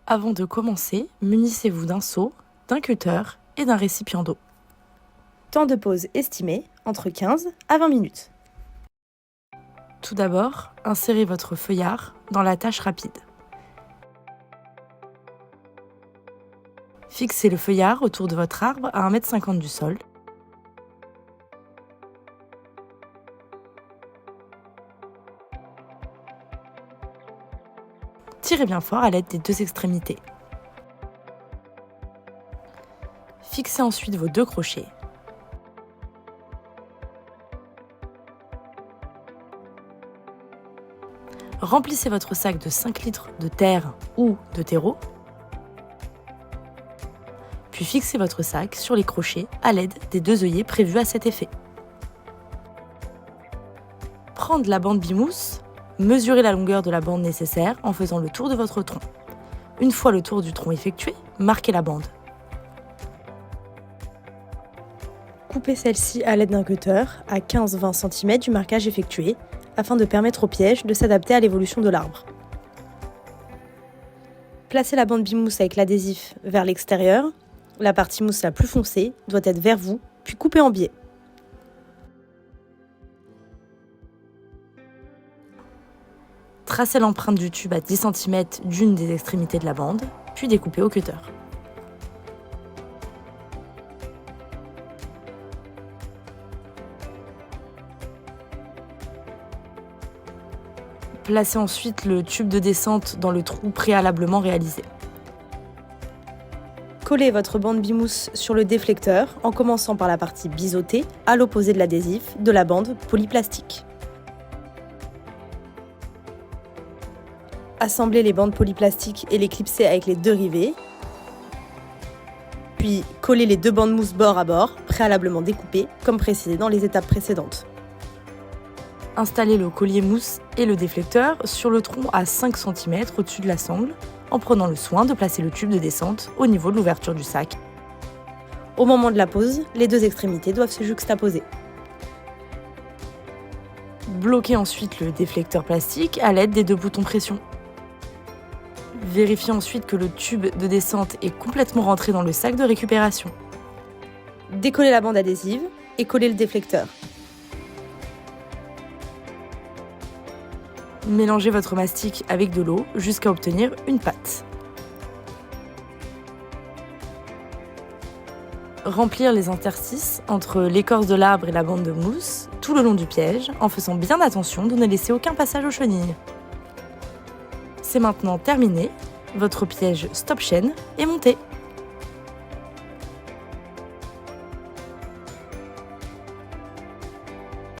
Avant de commencer, munissez-vous d'un seau, d'un cutter et d'un récipient d'eau. Temps de pause estimé, entre 15 à 20 minutes. Tout d'abord, insérez votre feuillard dans la tâche rapide. Fixez le feuillard autour de votre arbre à 1,50 m du sol. Tirez bien fort à l'aide des deux extrémités. Fixez ensuite vos 2 crochets. Remplissez votre sac de 5 litres de terre ou de terreau. Puis fixez votre sac sur les crochets à l'aide des 2 œillets prévus à cet effet. Prendre la bande bimousse, mesurez la longueur de la bande nécessaire en faisant le tour de votre tronc. Une fois le tour du tronc effectué, marquez la bande. Coupez celle-ci à l'aide d'un cutter à 15-20 cm du marquage effectué afin de permettre au piège de s'adapter à l'évolution de l'arbre. Placez la bande bimousse avec l'adhésif vers l'extérieur. La partie mousse la plus foncée doit être vers vous, puis coupez en biais. Tracez l'empreinte du tube à 10 cm d'une des extrémités de la bande, puis découpez au cutter. Placez ensuite le tube de descente dans le trou préalablement réalisé. Collez votre bande bimousse sur le déflecteur en commençant par la partie biseautée à l'opposé de l'adhésif de la bande polyplastique. Assemblez les bandes polyplastiques et les clipsez avec les 2 rivets. Puis collez les 2 bandes mousse bord à bord, préalablement découpées, comme précisé dans les étapes précédentes. Installez le collier mousse et le déflecteur sur le tronc à 5 cm au-dessus de la sangle, en prenant le soin de placer le tube de descente au niveau de l'ouverture du sac. Au moment de la pose, les 2 extrémités doivent se juxtaposer. Bloquez ensuite le déflecteur plastique à l'aide des 2 boutons pression. Vérifiez ensuite que le tube de descente est complètement rentré dans le sac de récupération. Décollez la bande adhésive et collez le déflecteur. Mélangez votre mastic avec de l'eau jusqu'à obtenir une pâte. Remplir les interstices entre l'écorce de l'arbre et la bande de mousse tout le long du piège en faisant bien attention de ne laisser aucun passage aux chenilles. C'est maintenant terminé, votre piège stop chaîne est monté.